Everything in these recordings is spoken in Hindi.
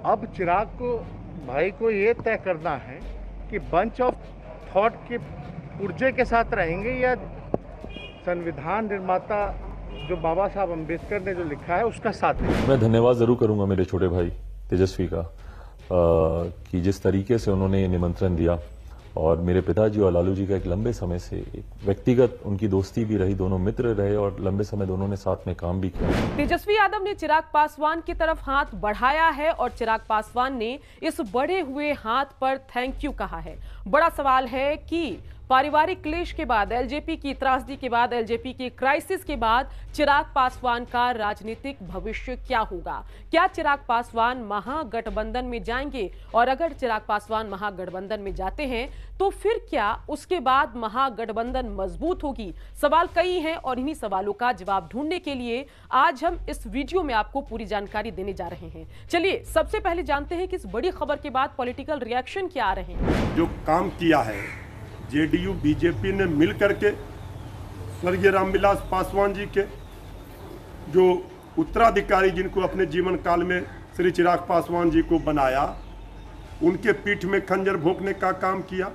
अब चिराग को भाई को ये तय करना है कि बंच ऑफ थॉट के पुर्जे के साथ रहेंगे या संविधान निर्माता जो बाबा साहब अम्बेडकर ने जो लिखा है उसका साथ देंगे। मैं धन्यवाद जरूर करूंगा मेरे छोटे भाई तेजस्वी का कि जिस तरीके से उन्होंने निमंत्रण दिया, और मेरे पिताजी और लालू जी का एक लंबे समय से एक व्यक्तिगत उनकी दोस्ती भी रही, दोनों मित्र रहे और लंबे समय दोनों ने साथ में काम भी किया। तेजस्वी यादव ने चिराग पासवान की तरफ हाथ बढ़ाया है और चिराग पासवान ने इस बढ़े हुए हाथ पर थैंक यू कहा है। बड़ा सवाल है कि पारिवारिक क्लेश के बाद, एलजेपी की त्रासदी के बाद, एलजेपी की क्राइसिस के बाद चिराग पासवान का राजनीतिक भविष्य क्या होगा? क्या चिराग पासवान महागठबंधन में जाएंगे? और अगर चिराग पासवान महागठबंधन में जाते हैं तो फिर क्या उसके बाद महागठबंधन मजबूत होगी? सवाल कई हैं और इन्हीं सवालों का जवाब ढूंढने के लिए आज हम इस वीडियो में आपको पूरी जानकारी देने जा रहे हैं। चलिए सबसे पहले जानते हैं कि इस बड़ी खबर के बाद पॉलिटिकल रिएक्शन क्या आ रहे हैं। जो काम किया है जेडीयू बीजेपी ने मिल करके स्वर्गीय रामविलास पासवान जी के जो उत्तराधिकारी, जिनको अपने जीवन काल में श्री चिराग पासवान जी को बनाया, उनके पीठ में खंजर भोंकने का काम किया,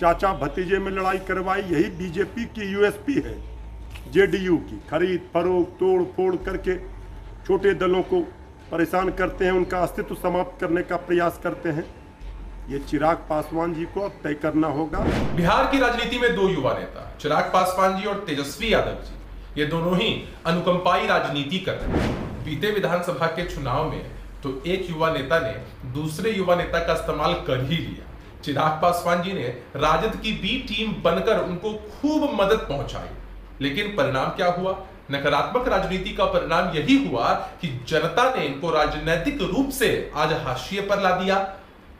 चाचा भतीजे में लड़ाई करवाई। यही बीजेपी की यूएसपी है। जेडीयू की खरीद फरोख्त तोड़ फोड़ करके छोटे दलों को परेशान करते हैं, उनका अस्तित्व समाप्त करने का प्रयास करते हैं। ये चिराग पासवान जी को अब तय करना होगा। बिहार की राजनीति में दो युवा नेता, चिराग पासवान जी और तेजस्वी यादव जी, ये दोनों ही अनुकंपाई राजनीति कर रहे हैं। बीते विधानसभा के चुनाव में तो एक युवा नेता ने दूसरे युवा नेता का इस्तेमाल कर ही लिया। चिराग पासवान जी ने राजद की बी टीम बनकर उनको खूब मदद पहुंचाई, लेकिन परिणाम क्या हुआ? नकारात्मक राजनीति का परिणाम यही हुआ कि जनता ने इनको राजनीतिक रूप से आज हाशिए पर ला दिया।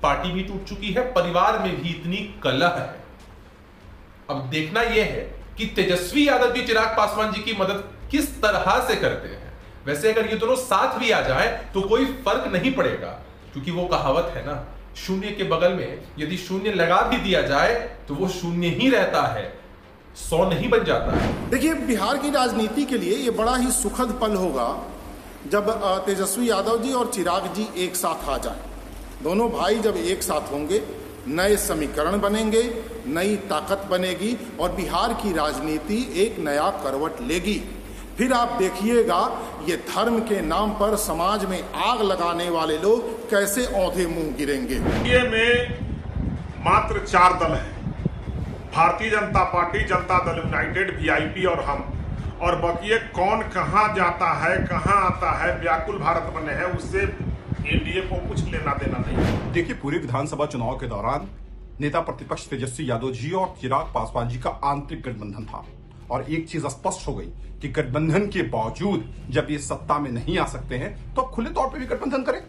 पार्टी भी टूट चुकी है, परिवार में भी इतनी कलह है। अब देखना यह है कि तेजस्वी यादव जी चिराग पासवान जी की मदद किस तरह से करते हैं। वैसे अगर ये दोनों साथ भी आ जाएं तो कोई फर्क नहीं पड़ेगा, क्योंकि वो कहावत है ना, शून्य के बगल में यदि शून्य लगा भी दिया जाए तो वो शून्य ही रहता है, 100 नहीं बन जाता है। देखिए, बिहार की राजनीति के लिए ये बड़ा ही सुखद पल होगा जब तेजस्वी यादव जी और चिराग जी एक साथ आ जाए। दोनों भाई जब एक साथ होंगे, नए समीकरण बनेंगे, नई ताकत बनेगी और बिहार की राजनीति एक नया करवट लेगी। फिर आप देखिएगा ये धर्म के नाम पर समाज में आग लगाने वाले लोग कैसे औंधे मुंह गिरेंगे। ये में मात्र 4 दल हैं, Bharatiya Janata party, Janata Dal United, VIP और हम। और बाकी कौन कहां जाता है, कहां आता है, व्याकुल भारत बने हैं, उससे एनडीए को कुछ लेना देना नहीं। देखिए, पूरे विधानसभा चुनाव के दौरान नेता प्रतिपक्ष तेजस्वी यादव जी और चिराग पासवान जी का आंतरिक गठबंधन था, और एक चीज स्पष्ट हो गई कि गठबंधन के बावजूद जब ये सत्ता में नहीं आ सकते हैं तो अब खुले तौर पे भी गठबंधन करें,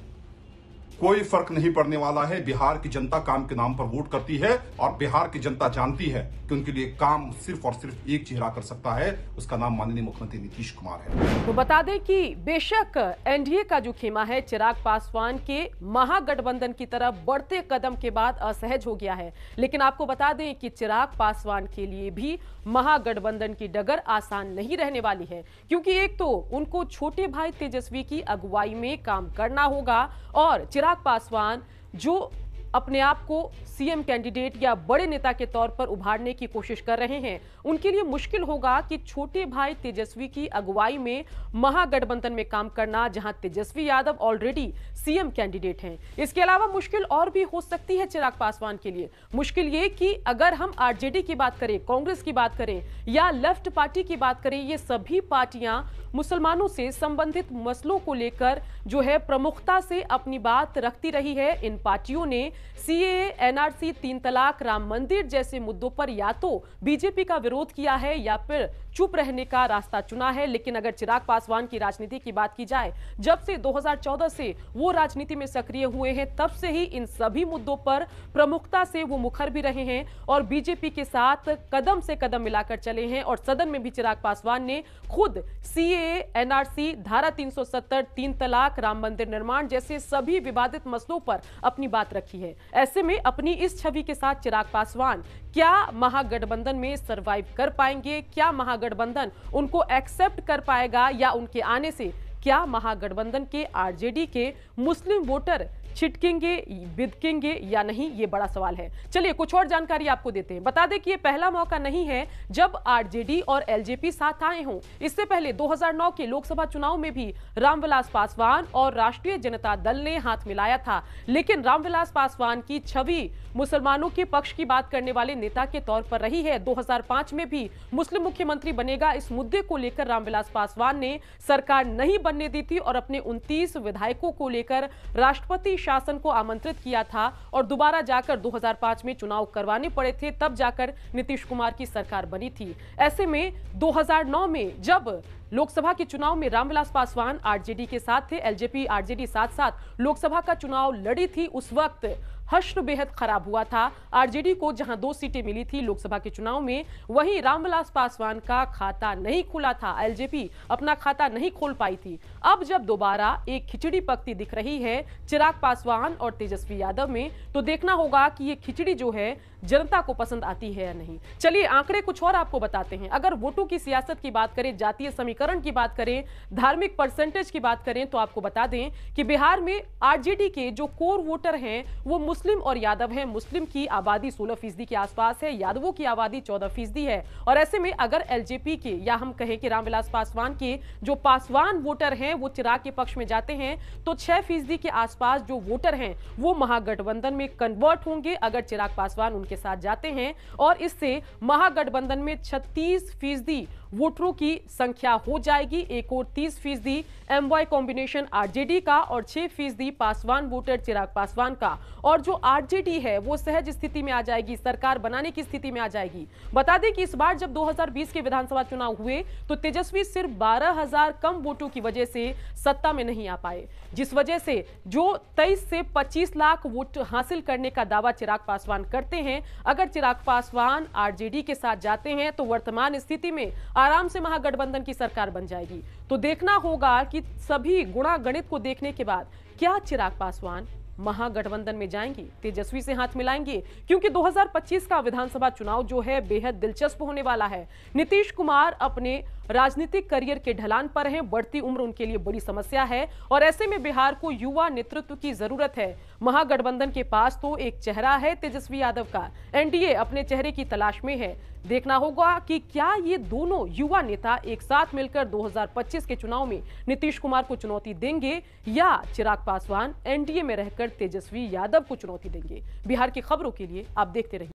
कोई फर्क नहीं पड़ने वाला है। बिहार की जनता काम के नाम पर वोट करती है और बिहार की जनता जानती है कि उनके लिए काम सिर्फ और सिर्फ एक चेहरा कर सकता है, उसका नाम माननीय मुख्यमंत्री नीतीश कुमार है। तो बता दें कि बेशक एनडीए का जो खेमा है चिराग पासवान के महागठबंधन की तरफ बढ़ते कदम के बाद असहज हो गया है, लेकिन आपको बता दें कि चिराग पासवान के लिए भी महागठबंधन की डगर आसान नहीं रहने वाली है, क्योंकि एक तो उनको छोटे भाई तेजस्वी की अगुवाई में काम करना होगा और चिराग पासवान जो अपने आप को सीएम कैंडिडेट या बड़े नेता के तौर पर उभारने की कोशिश कर रहे हैं, उनके लिए मुश्किल होगा कि छोटे भाई तेजस्वी की अगुवाई में महागठबंधन में काम करना, जहां Tejashwi Yadav already CM candidate हैं। इसके अलावा मुश्किल और भी हो सकती है चिराग पासवान के लिए। मुश्किल ये कि अगर हम आरजेडी की बात करें, कांग्रेस की बात करें या लेफ्ट पार्टी की बात करें, ये सभी पार्टियां मुसलमानों से संबंधित मसलों को लेकर जो है प्रमुखता से अपनी बात रखती रही है। इन पार्टियों ने सीएए, एनआरसी, 3 तलाक, राम मंदिर जैसे मुद्दों पर या तो बीजेपी का विरोध किया है या फिर चुप रहने का रास्ता चुना है। लेकिन अगर चिराग पासवान की राजनीति की बात की जाए, जब से 2014 से वो राजनीति में सक्रिय हुए हैं, तब से ही इन सभी मुद्दों पर प्रमुखता से वो मुखर भी रहे हैं और बीजेपी के साथ कदम से कदम मिलाकर चले हैं। और सदन में भी चिराग पासवान ने खुद सीएए, एनआरसी, धारा 370, 3 तलाक, राम मंदिर निर्माण जैसे सभी विवादित मसलों पर अपनी बात रखी है। ऐसे में अपनी इस छवि के साथ चिराग पासवान क्या महागठबंधन में सरवाइव कर पाएंगे? क्या महागठबंधन उनको एक्सेप्ट कर पाएगा या उनके आने से क्या महागठबंधन के आरजेडी के मुस्लिम वोटर छिटकेंगे, बिदकेंगे या नहीं, ये बड़ा सवाल है। चलिए कुछ और जानकारी आपको देते हैं। बता दें कि ये पहला मौका नहीं है जब आरजेडी और एलजेपी साथ आए हों। इससे पहले 2009 के लोकसभा चुनाव में भी रामविलास पासवान और राष्ट्रीय जनता दल ने हाथ मिलाया था, लेकिन रामविलास पासवान की छवि मुसलमानों के पक्ष की बात करने वाले नेता के तौर पर रही है। 2005 में भी मुस्लिम मुख्यमंत्री बनेगा, इस मुद्दे को लेकर रामविलास पासवान ने सरकार नहीं बनने दी थी और अपने 29 विधायकों को लेकर राष्ट्रपति शासन को आमंत्रित किया था और दोबारा जाकर 2005 में चुनाव करवाने पड़े थे, तब जाकर नीतीश कुमार की सरकार बनी थी। ऐसे में 2009 में जब लोकसभा के चुनाव में रामविलास पासवान आरजेडी के साथ थे, एलजेपी आरजेडी साथ साथ लोकसभा का चुनाव लड़ी थी, उस वक्त हश्र बेहद खराब हुआ था। आरजेडी को जहां 2 सीटें मिली थी लोकसभा के चुनाव में, वहीं रामविलास पासवान का खाता नहीं खुला था, एलजेपी अपना खाता नहीं खोल पाई थी। अब जब दोबारा एक खिचड़ी पकती दिख रही है चिराग पासवान और तेजस्वी यादव में, तो देखना होगा कि ये खिचड़ी जो है जनता को पसंद आती है या नहीं। चलिए आंकड़े कुछ और आपको बताते हैं। अगर वोटों की सियासत की बात करें, जातीय समीकरण की बात करें, धार्मिक परसेंटेज की बात करें, तो आपको बता दें कि बिहार में आरजेडी के जो कोर वोटर हैं वो मुस्लिम और यादव हैं। मुस्लिम की आबादी 16% के आसपास है, यादवों की आबादी 14% है। और ऐसे में अगर एलजेपी के या हम कहें कि रामविलास पासवान के जो पासवान वोटर हैं वो चिराग के पक्ष में जाते हैं, तो 6% के आसपास जो वोटर हैं वो महागठबंधन में कन्वर्ट होंगे अगर चिराग पासवान उनके साथ जाते हैं। और इससे महागठबंधन में 36% वोटरों की संख्या हो जाएगी। एक और 30% एमवाई कॉम्बिनेशन आरजेडी का और 6% पासवान वोटर चिराग पासवान का। और जो आरजेडी है वो सहज स्थिति में आ जाएगी, सरकार बनाने की स्थिति में आ जाएगी। बता दें कि इस बार जब 2020 के विधानसभा चुनाव हुए तो तेजस्वी सिर्फ 12,000 कम वोटों की वजह से सत्ता में नहीं आ पाए, जिस वजह से जो 23 से 25 लाख वोट हासिल करने का दावा चिराग पासवान करते हैं, अगर चिराग पासवान आरजेडी के साथ जाते हैं तो वर्तमान स्थिति में आराम से महागठबंधन की सरकार बन जाएगी। तो देखना होगा कि सभी गुणा गणित को देखने के बाद क्या चिराग पासवान महागठबंधन में जाएंगे, तेजस्वी से हाथ मिलाएंगे, क्योंकि 2025 का विधानसभा चुनाव जो है बेहद दिलचस्प होने वाला है। नीतीश कुमार अपने राजनीतिक करियर के ढलान पर हैं, बढ़ती उम्र उनके लिए बड़ी समस्या है और ऐसे में बिहार को युवा नेतृत्व की जरूरत है। महागठबंधन के पास तो एक चेहरा है तेजस्वी यादव का, एनडीए अपने चेहरे की तलाश में है। देखना होगा कि क्या ये दोनों युवा नेता एक साथ मिलकर 2025 के चुनाव में नीतीश कुमार को चुनौती देंगे या चिराग पासवान एनडीए में रहकर तेजस्वी यादव को चुनौती देंगे। बिहार की खबरों के लिए आप देखते रहिए।